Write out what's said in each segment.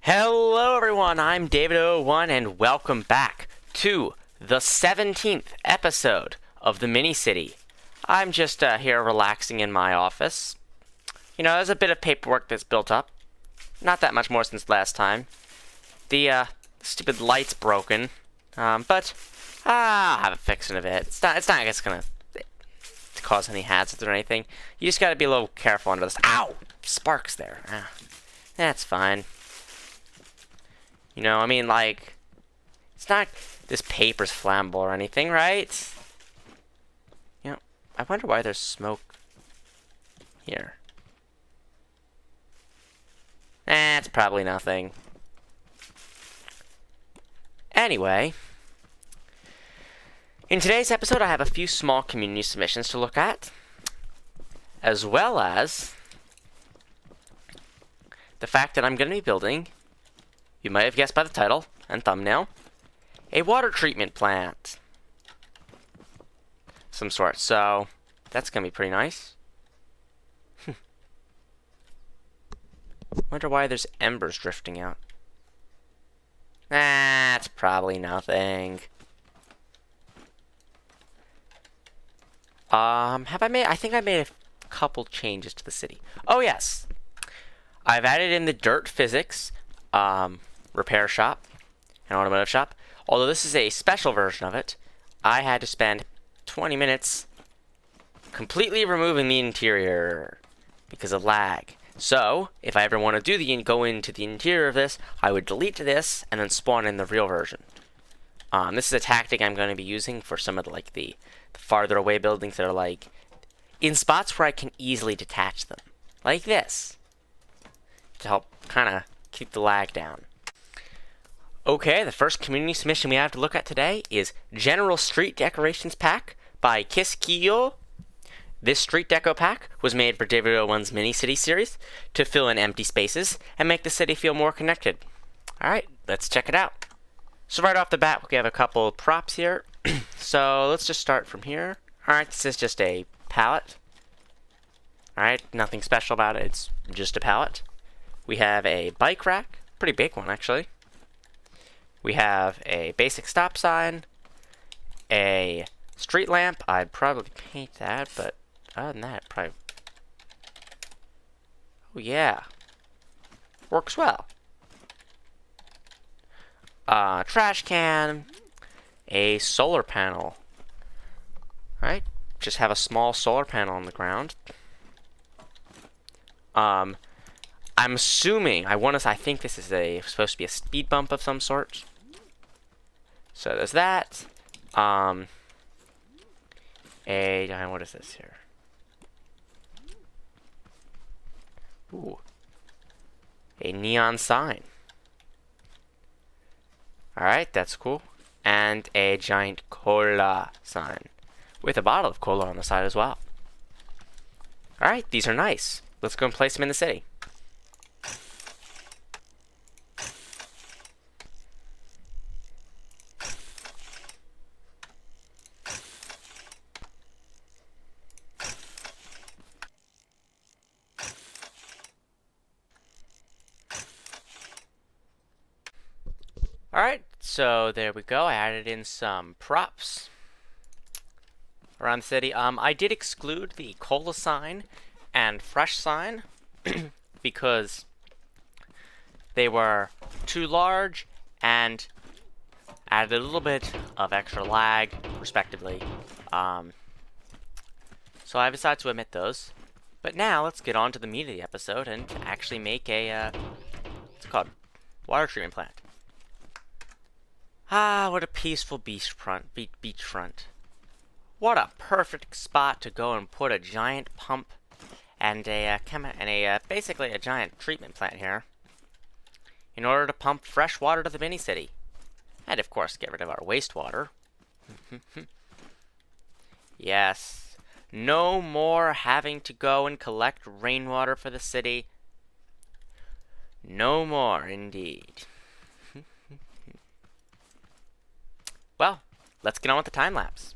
Hello everyone, I'm David01 and welcome back to the 17th episode of the Mini City. I'm just here relaxing in my office. You know, there's a bit of paperwork that's built up. Not that much more since last time. The stupid light's broken, but I'll have it fixed in a bit. It's not like it's gonna cause any hazards or anything. You just gotta be a little careful under this. Ow! Sparks there. That's fine. You know, I mean, like, it's not this paper's flammable or anything, right? You know, I wonder why there's smoke here. It's probably nothing. Anyway, in today's episode, I have a few small community submissions to look at, as well as the fact that I'm going to be building, you might have guessed by the title and thumbnail, a water treatment plant. Some sort. So, that's going to be pretty nice. Wonder why there's embers drifting out. That's probably nothing. I think I made a couple changes to the city. Oh, yes. I've added in the dirt physics, repair shop and automotive shop. Although this is a special version of it, I had to spend 20 minutes completely removing the interior because of lag. So, if I ever want to go into the interior of this, I would delete this and then spawn in the real version. This is a tactic I'm going to be using for some of the farther away buildings that are in spots where I can easily detach them. Like this. To help kind of keep the lag down. Okay, the first community submission we have to look at today is General Street Decorations Pack by Kiskio. This street deco pack was made for David01's Mini City series to fill in empty spaces and make the city feel more connected. Alright, let's check it out. So right off the bat, we have a couple props here. So let's just start from here. Alright, this is just a pallet. Alright, nothing special about it, it's just a pallet. We have a bike rack, pretty big one actually. We have a basic stop sign, a street lamp. I'd probably paint that, but other than that, probably. Oh yeah, works well. Trash can, a solar panel. All right, just have a small solar panel on the ground. I'm assuming, I think this is supposed to be a speed bump of some sort. So there's that. What is this here? Ooh. A neon sign. Alright, that's cool. And a giant cola sign. With a bottle of cola on the side as well. Alright, these are nice. Let's go and place them in the city. Alright, so there we go. I added in some props around the city. I did exclude the cola sign and fresh sign because they were too large and added a little bit of extra lag, respectively. So I decided to omit those. But now let's get on to the meat of the episode and actually make a what's it called? Water treatment plant. Ah, what a peaceful beachfront. What a perfect spot to go and put a giant pump and basically a giant treatment plant here in order to pump fresh water to the mini city. And of course, get rid of our wastewater. Yes. No more having to go and collect rainwater for the city. No more, indeed. Well, let's get on with the time lapse.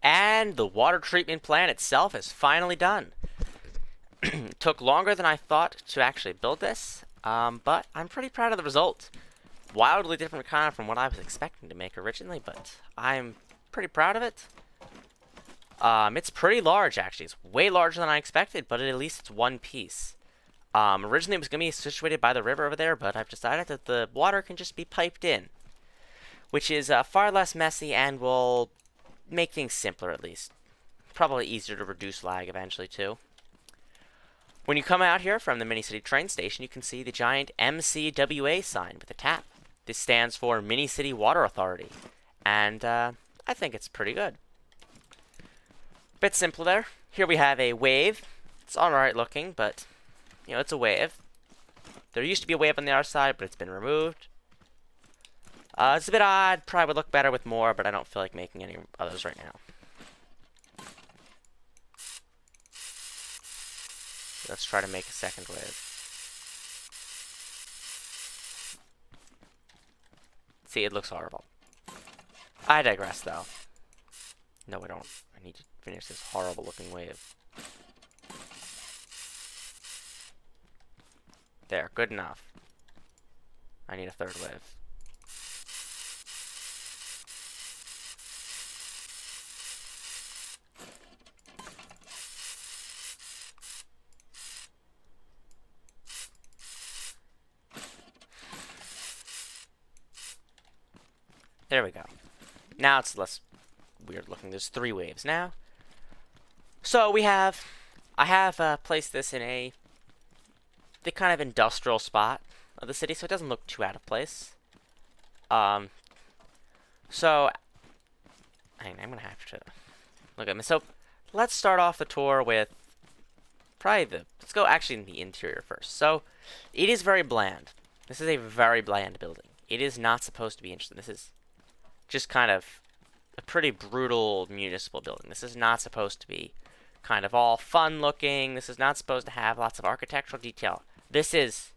And the water treatment plant itself is finally done. It took longer than I thought to actually build this, but I'm pretty proud of the result. Wildly different kind of from what I was expecting to make originally, but I'm pretty proud of it. It's pretty large, actually. It's way larger than I expected, but at least it's one piece. Originally it was going to be situated by the river over there, but I've decided that the water can just be piped in, which is far less messy and will make things simpler, at least. Probably easier to reduce lag eventually, too. When you come out here from the Mini-City train station, you can see the giant MCWA sign with a tap. This stands for Mini-City Water Authority, and I think it's pretty good. Bit simple there. Here we have a wave. It's alright looking, but, you know, it's a wave. There used to be a wave on the other side, but it's been removed. It's a bit odd. Probably would look better with more, but I don't feel like making any others right now. Let's try to make a second wave. See, it looks horrible. I digress, though. No, I don't. I need to finish this horrible looking wave. There, good enough. I need a third wave. There we go. Now it's less weird looking. There's 3 waves now. So I have placed this in the kind of industrial spot of the city, so it doesn't look too out of place. So I'm gonna have to look at this. So let's start off the tour with let's go actually in the interior first. So it is very bland. This is a very bland building. It is not supposed to be interesting. This is just kind of a pretty brutal municipal building. This is not supposed to be kind of all fun looking. This is not supposed to have lots of architectural detail. This is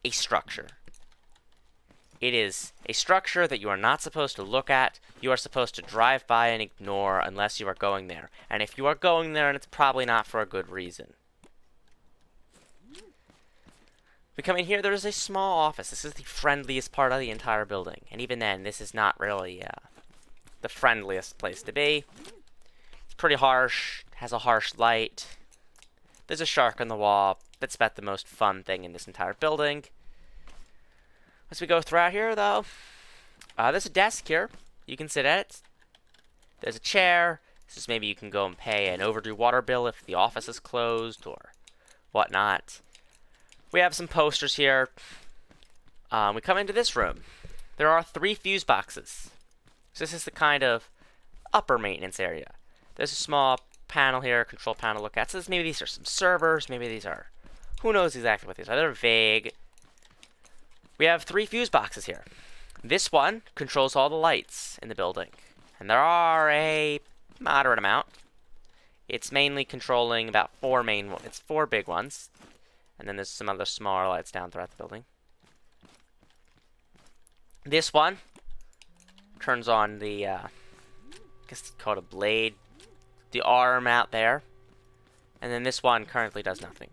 a structure. It is a structure that you are not supposed to look at. You are supposed to drive by and ignore unless you are going there. And if you are going there, and it's probably not for a good reason. We come in here, there is a small office. This is the friendliest part of the entire building. And even then, this is not really the friendliest place to be. It's pretty harsh, has a harsh light. There's a shark on the wall. That's about the most fun thing in this entire building. As we go throughout here, though, there's a desk here. You can sit at it. There's a chair. This is maybe you can go and pay an overdue water bill if the office is closed or whatnot. We have some posters here. We come into this room. There are 3 fuse boxes. So this is the kind of upper maintenance area. There's a small panel here, control panel to look at. So maybe these are some servers. Maybe these are... Who knows exactly what these are? They're vague. We have 3 fuse boxes here. This one controls all the lights in the building. And there are a moderate amount. It's mainly controlling about 4 main... It's 4 big ones. And then there's some other smaller lights down throughout the building. This one turns on the, I guess it's called a blade, the arm out there. And then this one currently does nothing.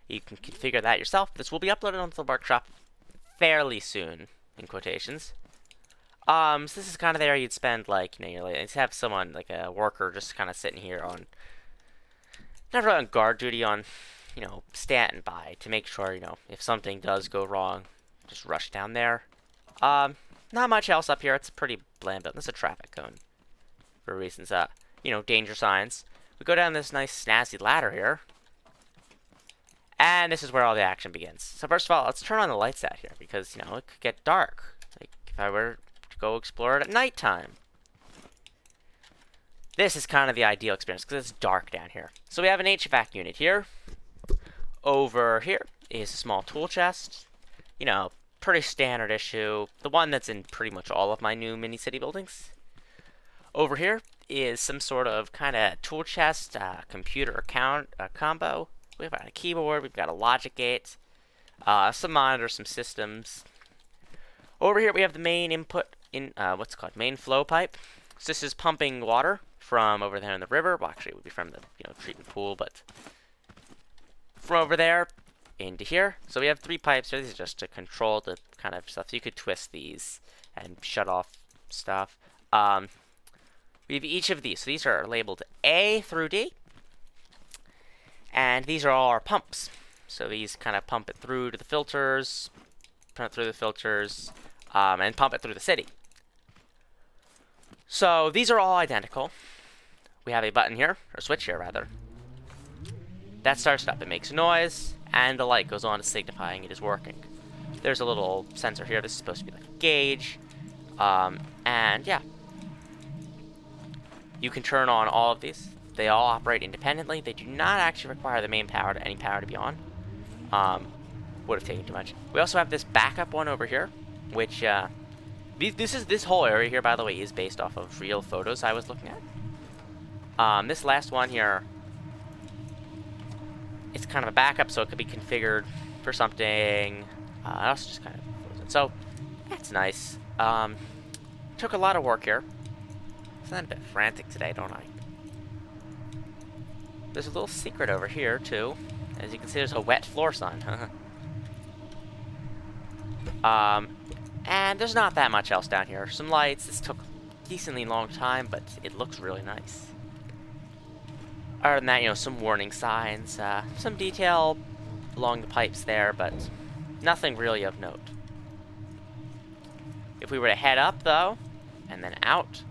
You can configure that yourself. This will be uploaded onto the workshop fairly soon, in quotations. So this is kind of the area you'd spend, like, you know, you'd have someone, like a worker, just kind of sitting here on, not really on guard duty, on, you know, standing by to make sure, you know, if something does go wrong, just rush down there. Not much else up here. It's a pretty bland building. There's a traffic cone for reasons, you know, danger signs. We go down this nice snazzy ladder here. And this is where all the action begins. So first of all, let's turn on the lights out here because, you know, it could get dark. Like, if I were to go explore it at nighttime. This is kind of the ideal experience because it's dark down here. So we have an HVAC unit here. Over here is a small tool chest. You know, pretty standard issue. The one that's in pretty much all of my new mini-city buildings. Over here is some sort of kind of tool chest, computer combo. We've got a keyboard, we've got a logic gate, some monitors, some systems. Over here we have the main input, main flow pipe. So this is pumping water from over there in the river. Well, actually, it would be from the treatment pool, but from over there into here. So we have 3 pipes here. These are just to control the kind of stuff. So you could twist these and shut off stuff. We have each of these. So these are labeled A through D. And these are all our pumps. So these kind of pump it through to the filters, and pump it through the city. So these are all identical. We have a button here, or switch here rather. That starts it up. It makes a noise, and the light goes on, signifying it is working. There's a little sensor here. This is supposed to be like a gauge. And yeah. You can turn on all of these. They all operate independently. They do not actually require the main power to be on. Would have taken too much. We also have this backup one over here, which this whole area here, by the way, is based off of real photos I was looking at. This last one here, it's kind of a backup, so it could be configured for something. It also just kind of close it. So that's nice. Took a lot of work here. I'm a bit frantic today, don't I? There's a little secret over here, too. As you can see, there's a wet floor sign. And there's not that much else down here. Some lights. This took a decently long time, but it looks really nice. Other than that, some warning signs. Some detail along the pipes there, but nothing really of note. If we were to head up, though, and then out,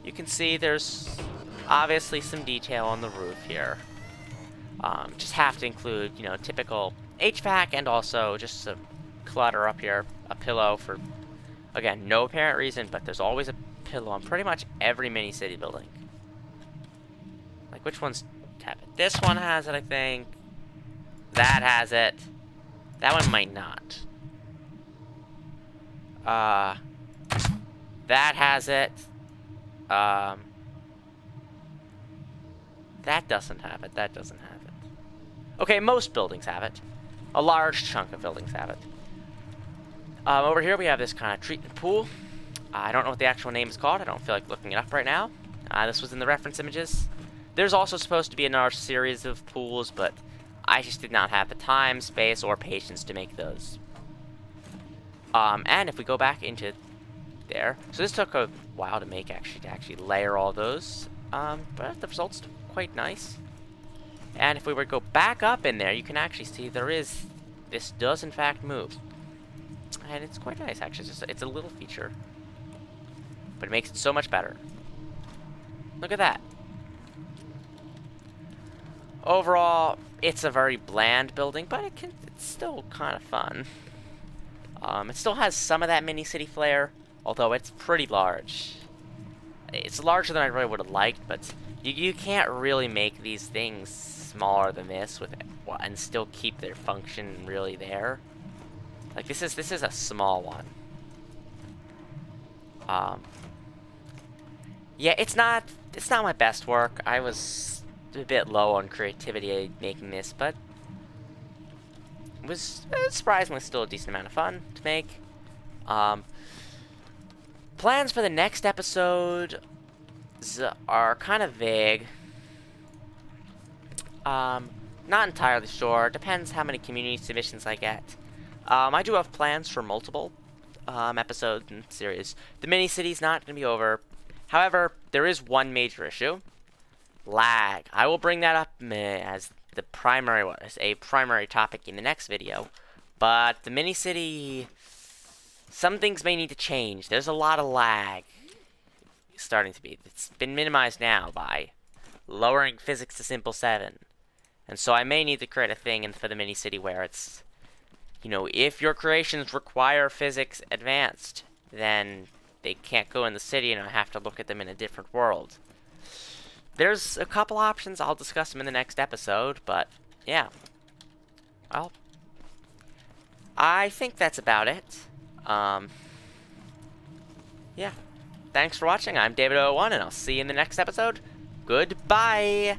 you can see there's obviously some detail on the roof here. Just have to include, typical HVAC and also just some clutter up here. A pillow for, again, no apparent reason, but there's always a pillow on pretty much every mini-city building. Like, which ones have it? This one has it, I think. That has it. That one might not. That has it. That doesn't have it. That doesn't have it. Okay, most buildings have it. A large chunk of buildings have it. Over here we have this kind of treatment pool. I don't know what the actual name is called. I don't feel like looking it up right now. This was in the reference images. There's also supposed to be another series of pools, but I just did not have the time, space, or patience to make those. And if we go back into there, so this took a while to make, to actually layer all those, but the results are quite nice. And if we were to go back up in there, you can actually see this does in fact move. And it's quite nice, actually. It's a little feature, but it makes it so much better. Look at that. Overall, it's a very bland building, but it's still kind of fun. It still has some of that mini-city flair, although it's pretty large. It's larger than I really would have liked, but you can't really make these things smaller than this and still keep their function really there. Like, this is a small one. Yeah, it's not my best work. I was a bit low on creativity making this, but it was surprisingly still a decent amount of fun to make. Plans for the next episode are kind of vague. Not entirely sure. Depends how many community submissions I get. I do have plans for multiple episodes and series. The mini-city's not going to be over. However, there is one major issue. Lag. I will bring that up as a primary topic in the next video. But the mini-city, some things may need to change. There's a lot of lag starting to be. It's been minimized now by lowering physics to simple 7. And so I may need to create a thing for the mini-city where it's, if your creations require physics advanced, then they can't go in the city and I have to look at them in a different world. There's a couple options. I'll discuss them in the next episode, but yeah. Well, I think that's about it. Yeah. Thanks for watching. I'm David01, and I'll see you in the next episode. Goodbye!